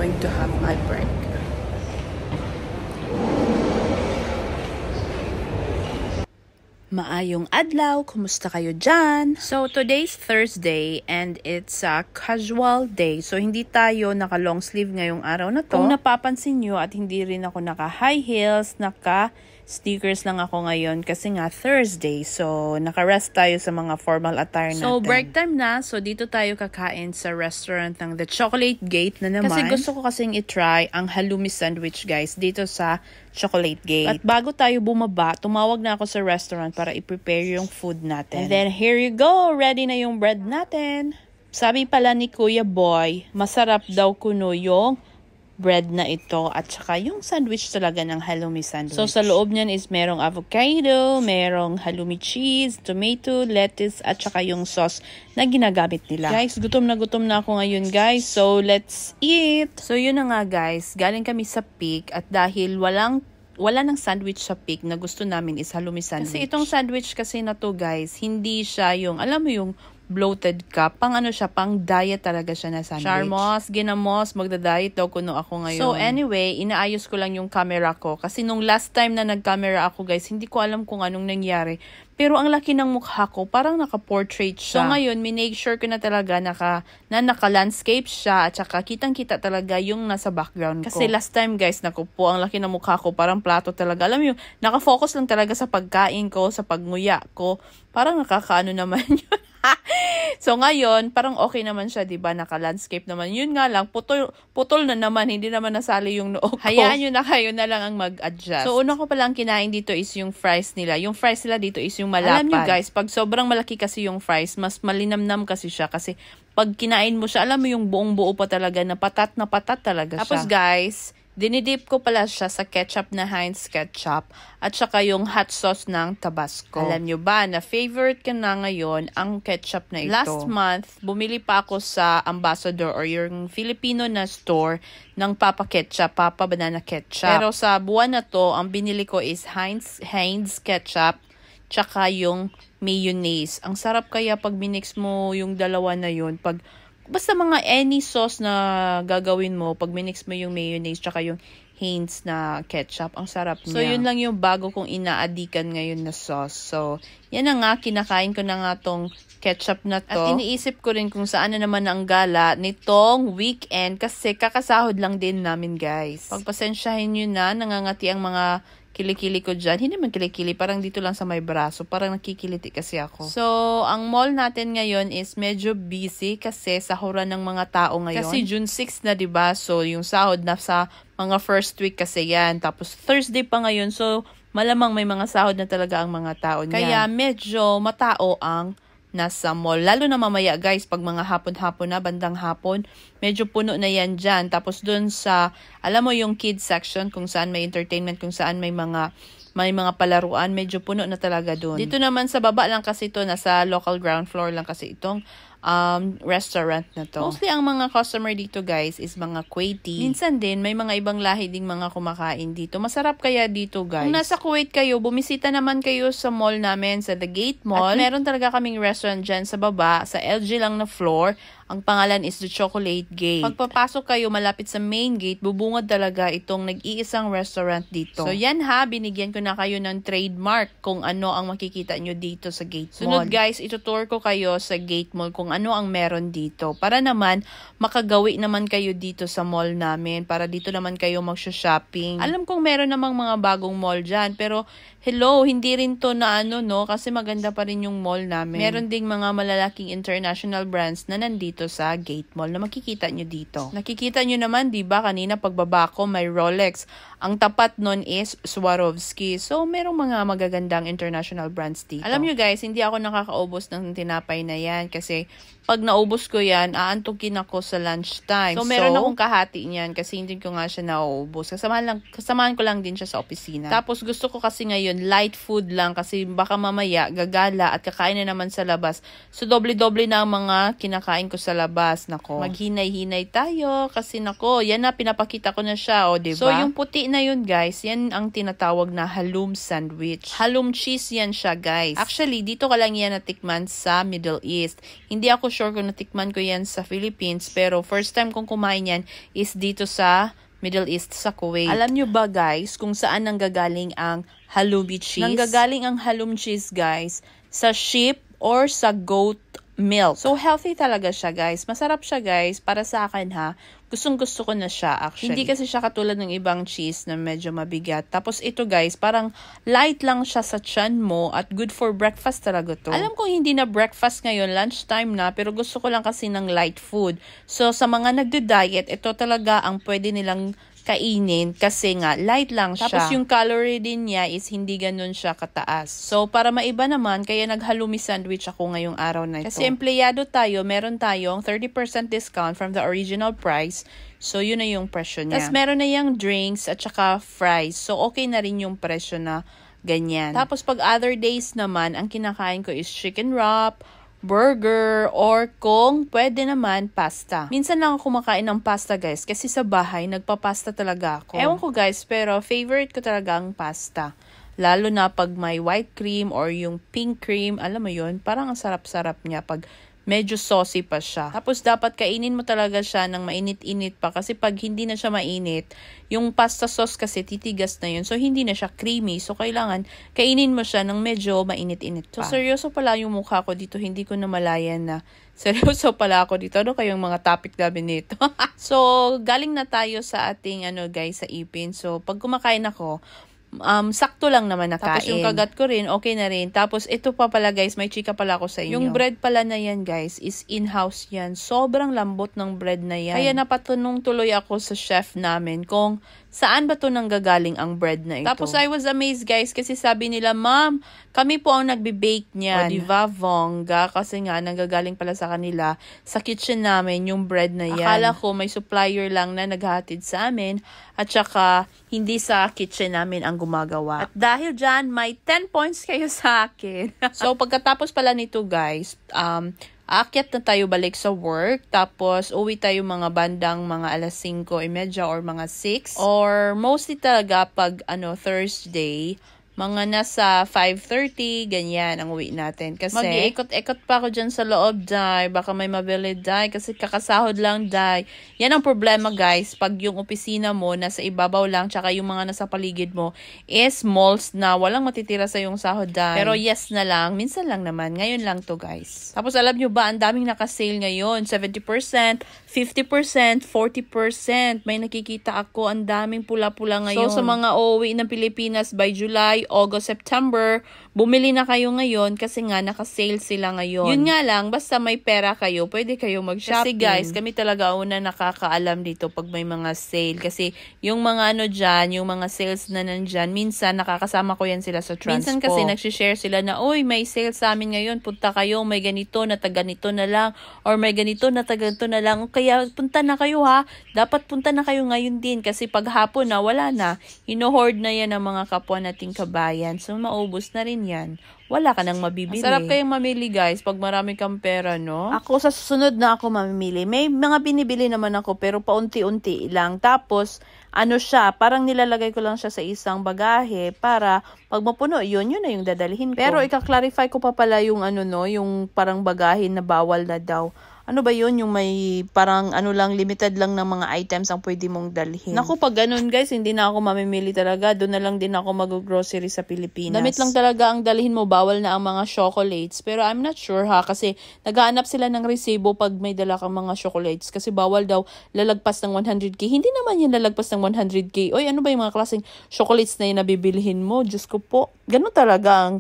going to have my break. Maayong adlaw, kumusta kayo dyan? So, today's Thursday and it's a casual day. So, hindi tayo naka long sleeve ngayong araw na to. Kung napapansin nyo at hindi rin ako naka high heels, naka sneakers lang ako ngayon kasi nga Thursday. So, naka-rest tayo sa mga formal attire natin. So, break time na. So, dito tayo kakain sa restaurant ng The Chocolate Gate na naman. Kasi gusto ko kasing itry ang halloumi sandwich, guys, dito sa Chocolate Gate. At bago tayo bumaba, tumawag na ako sa restaurant para i-prepare yung food natin. And then, here you go! Ready na yung bread natin. Sabi pala ni Kuya Boy, masarap daw kuno yung bread na ito at saka yung sandwich talaga ng halloumi sandwich. So, sa loob niyan is merong avocado, merong halloumi cheese, tomato, lettuce, at saka yung sauce na ginagamit nila. Guys, gutom na ako ngayon, guys. So, let's eat! So, yun na nga, guys. Galing kami sa Peak at dahil wala ng sandwich sa Peak na gusto namin is halloumi sandwich. Kasi itong sandwich kasi na to, guys, hindi siya yung, alam mo yung bloated ka. Pang ano siya, pang diet talaga siya na sandwich. Charmos, ginamos, magda-diet daw kuno ako ngayon. So anyway, inaayos ko lang yung camera ko. Kasi nung last time na nag-camera ako, guys, hindi ko alam kung anong nangyari. Pero ang laki ng mukha ko, parang naka-portrait siya. So ngayon, minake sure ko na talaga naka-landscape siya at saka kitang-kita talaga yung nasa background ko. Kasi last time, guys, naku po, ang laki ng mukha ko, parang plato talaga. Alam mo yung, naka-focus lang talaga sa pagkain ko, sa pagnguya ko. Parang nakakaano naman yun. So ngayon, parang okay naman siya, 'di ba? Naka-landscape naman. Yun nga lang, putol na naman, hindi naman nasali yung noo ko. Hayaan niyo na, kayo na lang ang mag-adjust. So una ko palang kinain dito is yung fries nila. Yung fries nila dito is yung malapad. Alam niyo, guys, pag sobrang malaki kasi yung fries, mas malinamnam kasi siya kasi pag kinain mo siya, alam mo yung buong-buo pa talaga na patat talaga siya. Tapos guys, dinidip ko pala siya sa ketchup na Heinz ketchup at saka yung hot sauce ng Tabasco. Alam nyo ba na favorite ko na ngayon ang ketchup na ito? Last month, bumili pa ako sa Ambassador or yung Filipino na store ng Papa Ketchup, Papa Banana Ketchup. Pero sa buwan na to, ang binili ko is Heinz ketchup tsaka yung mayonnaise. Ang sarap kaya pag minix mo yung dalawa na yun, basta mga any sauce na gagawin mo, pag minix mo yung mayonnaise tsaka yung Heinz na ketchup, ang sarap niya. So, yun lang yung bago kong inaadikan ngayon na sauce. So, yan na nga, kinakain ko na nga tong ketchup na to. At iniisip ko rin kung saan na naman ang gala nitong weekend kasi kakasahod lang din namin, guys. Pagpasensyahin nyo na, nangangati ang mga kilikili ko dyan. Hindi man kilikili, parang dito lang sa may braso. Parang nakikiliti kasi ako. So, ang mall natin ngayon is medyo busy kasi sahuran ng mga tao ngayon. Kasi June 6 na, diba? So, yung sahod na sa mga first week kasi yan. Tapos, Thursday pa ngayon. So, malamang may mga sahod na talaga ang mga tao niyan. Kaya, medyo matao ang nasa mall. Lalo na mamaya, guys, pag mga hapon-hapon na, bandang hapon, medyo puno na yan dyan. Tapos dun sa, alam mo yung kids section, kung saan may entertainment, kung saan may mga palaruan, medyo puno na talaga dun. Dito naman sa baba lang kasi ito, nasa local ground floor lang kasi itong restaurant na to. Mostly ang mga customer dito, guys, is mga Kuwaiti. Minsan din, may mga ibang lahi ding mga kumakain dito. Masarap kaya dito, guys. Kung nasa Kuwait kayo, bumisita naman kayo sa mall namin, sa The Gate Mall. At meron talaga kaming restaurant dyan sa baba, sa LG lang na floor. Ang pangalan is The Chocolate Gate. Pagpapasok kayo malapit sa main gate, bubungad talaga itong nag-iisang restaurant dito. So yan ha, binigyan ko na kayo ng trademark kung ano ang makikita nyo dito sa Gate Mall. Sunod, guys, itutour ko kayo sa Gate Mall kung ano ang meron dito. Para naman, makagawi naman kayo dito sa mall namin. Para dito naman kayo magsha-shopping. Alam kong meron namang mga bagong mall dyan, pero hello, hindi rin to na no? Kasi maganda pa rin yung mall namin. Meron ding mga malalaking international brands na nandito sa Gate Mall na makikita nyo dito. Nakikita nyo naman, di ba, kanina pagbaba ko may Rolex. Ang tapat nun is Swarovski. So, merong mga magagandang international brands dito. Alam nyo, guys, hindi ako nakakaubos ng tinapay na yan kasi pag naubos ko yan, aantukin ako sa lunchtime. So, meron akong kahati niyan kasi hindi ko nga siya nauubos. Kasamahan ko lang din siya sa opisina. Tapos, gusto ko kasi ngayon, light food lang kasi baka mamaya gagala at kakain na naman sa labas. So, doble-doble na ang mga kinakain ko sa labas. Nako, maghinay-hinay tayo kasi nako, yan na, pinapakita ko na siya, o, diba? So, yung puti na yun, guys, yan ang tinatawag na halloum sandwich. Halloum cheese yan siya, guys. Actually, dito ka lang yan natikman sa Middle East. Hindi hindi ako sure kung natikman ko yan sa Philippines, pero first time kong kumain yan is dito sa Middle East, sa Kuwait. Alam nyo ba guys kung saan nanggagaling ang halloumi cheese? Nanggagaling ang halloumi cheese guys sa sheep or sa goat milk. So healthy talaga siya guys. Masarap siya guys. Para sa akin ha, gustong-gusto ko na siya actually. Hindi kasi siya katulad ng ibang cheese na medyo mabigat. Tapos ito guys, parang light lang siya sa tiyan mo at good for breakfast talaga to. Alam ko hindi na breakfast ngayon, lunchtime na, pero gusto ko lang kasi ng light food. So sa mga nagdo-diet, ito talaga ang pwede nilang kainin kasi nga light lang siya. Tapos yung calorie din niya is hindi ganun siya kataas. So para maiba naman, kaya naghalloumi sandwich ako ngayong araw na ito. Kasi empleyado tayo, meron tayong 30% discount from the original price. So yun na yung presyo niya. Tapos meron na yung drinks at saka fries. So okay na rin yung presyo na ganyan. Tapos pag other days naman, ang kinakain ko is chicken wrap, burger, or kung pwede naman, pasta. Minsan lang ako kumakain ng pasta guys, kasi sa bahay, nagpapasta talaga ako. Ewan ko guys, pero favorite ko talaga ang pasta. Lalo na pag may white cream or yung pink cream, alam mo yun, parang ang sarap-sarap niya pag medyo saucy pa siya. Tapos dapat kainin mo talaga siya ng mainit-init pa kasi pag hindi na siya mainit, yung pasta sauce kasi titigas na yun. So hindi na siya creamy. So kailangan kainin mo siya ng medyo mainit-init pa. So seryoso pala yung mukha ko dito. Hindi ko namalayan na seryoso pala ako dito. Ano kayong mga topic namin nito? So galing na tayo sa ating guys sa ipin. So pag kumakain ako, sakto lang naman na kain. Tapos yung kagat ko rin, okay na rin. Tapos ito pa pala guys, may chika pala ako sa inyo. Yung bread pala na yan guys, is in-house yan. Sobrang lambot ng bread na yan. Kaya napatanong tuloy ako sa chef namin kung saan ba to nanggagaling ang bread na ito. Tapos I was amazed guys kasi sabi nila, ma'am, kami po ang nagbe-bake niyan. O diba, bongga? Kasi nga, nanggagaling pala sa kanila. Sa kitchen namin, yung bread na yan. Akala ko may supplier lang na naghatid sa amin at saka hindi sa kitchen namin ang gumagawa. At dahil dyan, may 10 points kayo sa akin. So, pagkatapos pala nito guys, aakyat na tayo balik sa work, tapos uwi tayo mga bandang mga alas 5:30 or mga 6. Or mostly talaga pag Thursday, mga nasa 5:30, ganyan ang uwi natin. Kasi mag-iikot-ikot pa ako dyan sa loob, day. Baka may mabili, day. Kasi kakasahod lang, day. Yan ang problema, guys. Pag yung opisina mo nasa ibabaw lang, tsaka yung mga nasa paligid mo is malls na walang matitira sa yung sahod, day. Pero yes na lang. Minsan lang naman. Ngayon lang to, guys. Tapos alam nyo ba, ang daming nakasale ngayon. 70%, 50%, 40%. May nakikita ako. Ang daming pula-pula ngayon. So, sa mga uuwi ng Pilipinas by July, August, September, bumili na kayo ngayon kasi nga naka-sale sila ngayon. Yun nga lang, basta may pera kayo, pwede kayo mag-shopping. Kasi guys, kami talaga una nakakaalam dito pag may mga sale. Kasi yung mga dyan, yung mga sales na nandyan, minsan nakakasama ko yan sila sa transpo. Minsan kasi nagsishare sila na, oy, may sale sa amin ngayon, punta kayo, may ganito na taga-ganito na lang, or may ganito na taga-ganito na lang. Kaya punta na kayo ha, dapat punta na kayo ngayon din kasi pag hapon na, wala na. Hino-hoard na yan ng mga kapwa nating kabayan. So, maubos na rin yan. Wala ka nang mabibili. Sarap kayong mamili guys pag marami kang pera, no? Ako sa susunod na ako mamimili. May mga binibili naman ako pero paunti-unti lang. Tapos, siya, parang nilalagay ko lang siya sa isang bagahe para pag mapuno, yun na yung dadalhin ko. Pero ika-clarify ko pa pala yung yung parang bagahe na bawal na daw. Ano ba yun? Yung may parang lang, limited lang ng mga items ang pwede mong dalhin. Naku, pag ganun guys, hindi na ako mamimili talaga. Doon na lang din ako mag-grocery sa Pilipinas. Damit lang talaga ang dalhin mo. Bawal na ang mga chocolates. Pero I'm not sure ha, kasi naghahanap sila ng resibo pag may dala kang mga chocolates. Kasi bawal daw lalagpas ng 100k. Hindi naman yan lalagpas ng 100k. Oy, ano ba yung mga klaseng chocolates na yung nabibilihin mo? Diyos ko po. Ganun talaga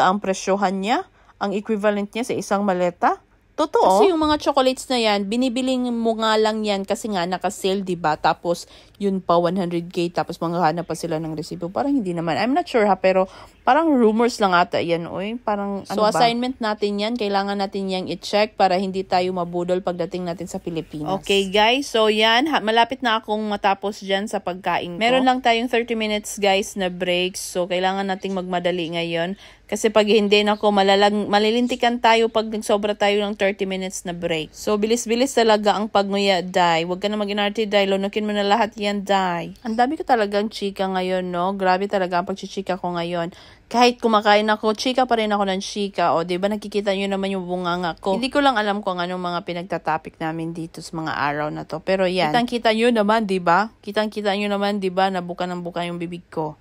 ang presyohan niya. Ang equivalent niya sa isang maleta. Totoo. Kasi yung mga chocolates na yan, binibiling mo nga lang yan kasi nga naka-sale, diba? Tapos, yun pa 100k, tapos manghahanap pa sila ng resibo. Parang hindi naman. I'm not sure ha, pero parang rumors lang ata yan, oy. Parang, so, assignment natin yan. Kailangan natin yang i-check para hindi tayo mabudol pagdating natin sa Pilipinas. Okay, guys. So, yan. Malapit na akong matapos dyan sa pagkain ko. Meron lang tayong 30 minutes, guys, na breaks. So, kailangan nating magmadali ngayon. Kasi pag hindi malililintikan tayo pag nagsobra tayo ng 30 minutes na break. So, bilis-bilis talaga ang pagnguya, Day. Huwag ka na mag-inarte, Day. Lunukin mo na lahat yan, Day. Ang dami ko talagang chika ngayon, no? Grabe talaga ang pagchichika ko ngayon. Kahit kumakain ako, chika pa rin ako ng chika. O, diba nakikita nyo naman yung bunganga ko. Hindi ko lang alam kung anong mga pinagtatapik namin dito sa mga araw na to. Pero yan, kitang-kita nyo naman, diba? Kitang-kita nyo naman, diba? Nabuka ng buka yung bibig ko.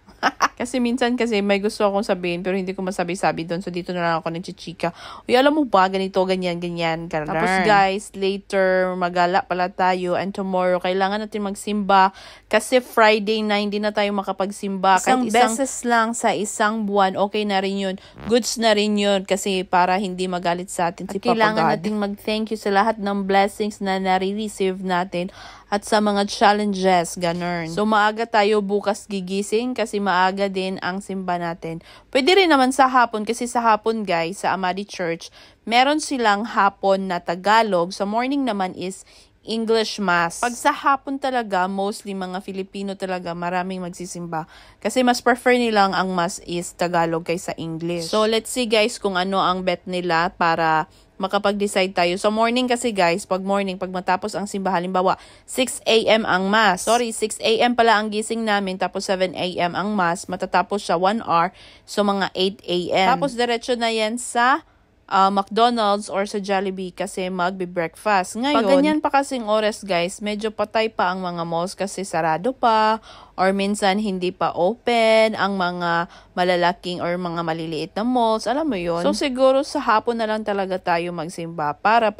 Kasi minsan kasi may gusto akong sabihin pero hindi ko masabi-sabi doon. So dito na lang ako nagchichika. Uy, alam mo ba, ganito, ganyan, ganyan. Ganun. Tapos guys, later magala pala tayo and tomorrow kailangan natin magsimba kasi Friday na hindi na tayo makapagsimba. Isang beses lang sa isang buwan, okay na rin yun. Goods na rin yun kasi para hindi magalit sa atin si Papa God. Kailangan natin mag-thank you sa lahat ng blessings na nare-receive natin at sa mga challenges, ganun. So, maaga tayo bukas gigising kasi maaga din ang simba natin. Pwede rin naman sa hapon kasi sa hapon, guys, sa Amadi Church, meron silang hapon na Tagalog. Sa morning naman is English Mass. Pag sa hapon talaga, mostly mga Filipino talaga, maraming magsisimba. Kasi mas prefer nilang ang Mass is Tagalog kaysa English. So, let's see guys kung ano ang bet nila para makapag-decide tayo. So, morning kasi guys, pag matapos ang simba, halimbawa, 6 a.m. ang Mass. 6 a.m. pala ang gising namin, tapos 7 a.m. ang Mass. Matatapos siya 1 hour, so mga 8 a.m. Tapos, diretso na yan sa McDonald's or sa Jollibee kasi magbe-breakfast. Ngayon, pag ganyan pa kasing oras guys, medyo patay pa ang mga malls kasi sarado pa or minsan hindi pa open ang mga malalaking or mga maliliit na malls. Alam mo yun? So siguro sa hapon na lang talaga tayo magsimba para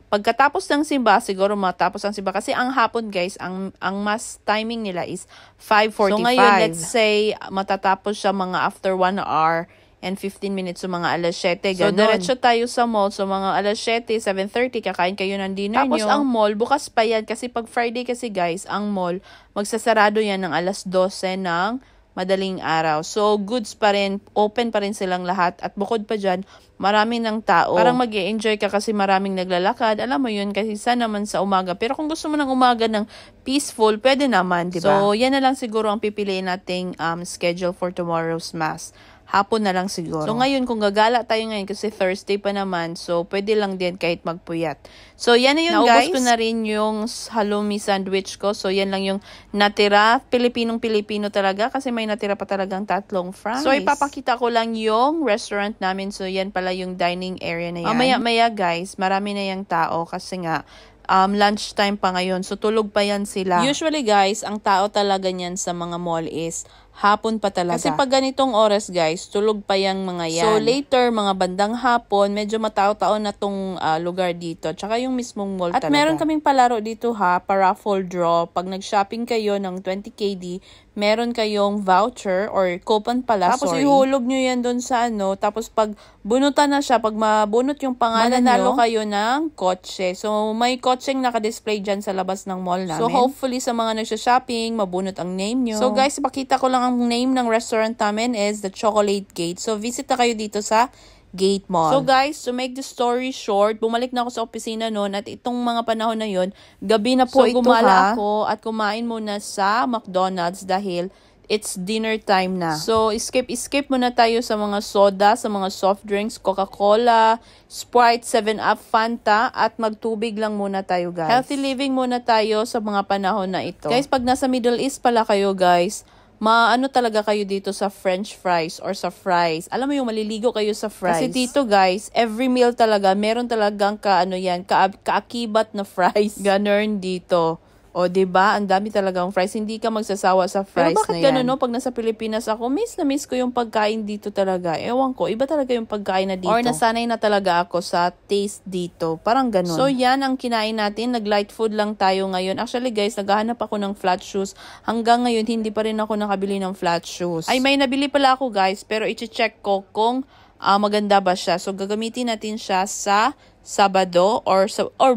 pagkatapos ng simba, siguro matapos ang simba. Kasi ang hapon guys, ang mass timing nila is 5:45. So ngayon, let's say matatapos siya mga after 1 hour and 15 minutes, so mga alas 7, ganun. So, diretso tayo sa mall. So, mga alas 7, 7:30, kakain kayo ng dinner nyo. Tapos, ang mall, bukas pa yan. Kasi pag Friday kasi, guys, ang mall, magsasarado yan ng alas 12 ng madaling araw. So, goods pa rin, open pa rin silang lahat. At bukod pa dyan, marami ng tao. Parang mag-i-enjoy ka kasi maraming naglalakad. Alam mo yun, kasi isa naman sa umaga. Pero kung gusto mo ng umaga ng peaceful, pwede naman, di ba? So, yan na lang siguro ang pipiliin nating schedule for tomorrow's Mass. Hapon na lang siguro. So, ngayon, kung gagala tayo ngayon, kasi Thursday pa naman, so, pwede lang din kahit magpuyat. So, yan na yun, guys. Naubos ko na rin yung halloumi sandwich ko. So, yan lang yung natira. Pilipinong-Pilipino talaga, kasi may natira pa talagang 3 fries. So, ipapakita ko lang yung restaurant namin. So, yan pala yung dining area na yan. Maya-maya, guys, marami na yung tao, kasi nga, lunchtime pa ngayon. So, tulog pa yan sila. Usually, guys, ang tao talaga niyan sa mga mall is hapon pa talaga. Kasi pag ganitong oras, guys, tulog pa yung mga yan. So, later, mga bandang hapon, medyo matao-tao na tong lugar dito. Tsaka yung mismong mall talaga. At meron kaming palaro dito ha, para-raffle draw. Pag nag-shopping kayo ng 20 KD, meron kayong voucher or coupon pala, tapos ihulog nyo yan doon sa tapos pag bunutan na siya, pag mabunot yung pangalan nyo, kayo ng kotse. So, may kotseng naka-display dyan sa labas ng mall namin. So, hopefully sa mga nagsha-shopping, mabunot ang name nyo. So, guys, ipakita ko lang ang name ng restaurant namin is The Chocolate Gate. So, visit na kayo dito sa Gate Mall. So guys, to make the story short, bumalik na ako sa opisina noon at itong mga panahon na yon, gabi na po gumala ako at kumain muna sa McDonald's dahil it's dinner time na. So, skip muna tayo sa mga soda, sa mga soft drinks, Coca-Cola, Sprite, 7-Up, Fanta, at magtubig lang muna tayo, guys. Healthy living muna tayo sa mga panahon na ito. Guys, pag nasa Middle East pala kayo, guys, maano talaga kayo dito sa French fries or sa fries. Alam mo yung maliligo kayo sa fries. Kasi dito guys, every meal talaga, meron talagang kaakibat na fries. Ganun dito. O, diba? Ang dami talagang fries. Hindi ka magsasawa sa fries na yan. Pero bakit ganun, no? Pag nasa Pilipinas ako, miss ko yung pagkain dito talaga. Ewan ko, iba talaga yung pagkain na dito. Or nasanay na talaga ako sa taste dito. Parang ganun. So, yan ang kinain natin. Nag-light food lang tayo ngayon. Actually, guys, naghahanap ako ng flat shoes. Hanggang ngayon, hindi pa rin ako nakabili ng flat shoes. Ay, may nabili pala ako, guys. Pero i-check ko kung maganda ba siya. So, gagamitin natin siya sa Sabado or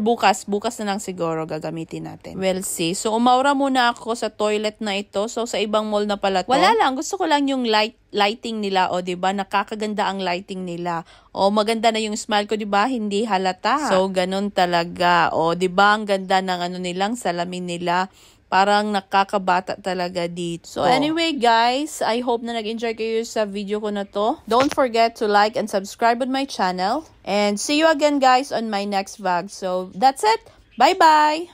bukas na lang siguro gagamitin natin. We'll see. So, umaura muna ako sa toilet na ito. So, sa ibang mall na pala to. Wala lang. Gusto ko lang yung lighting nila. O, diba? Nakakaganda ang lighting nila. O, maganda na yung smile ko, diba? Hindi halata. So, ganun talaga. O, diba? Ang ganda ng nilang salamin nila. Parang nakakabata talaga dito. So anyway guys, I hope na nag-enjoy kayo sa video ko na to. Don't forget to like and subscribe on my channel. And see you again guys on my next vlog. So that's it. Bye-bye!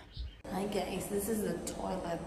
Hi guys, this is the toilet.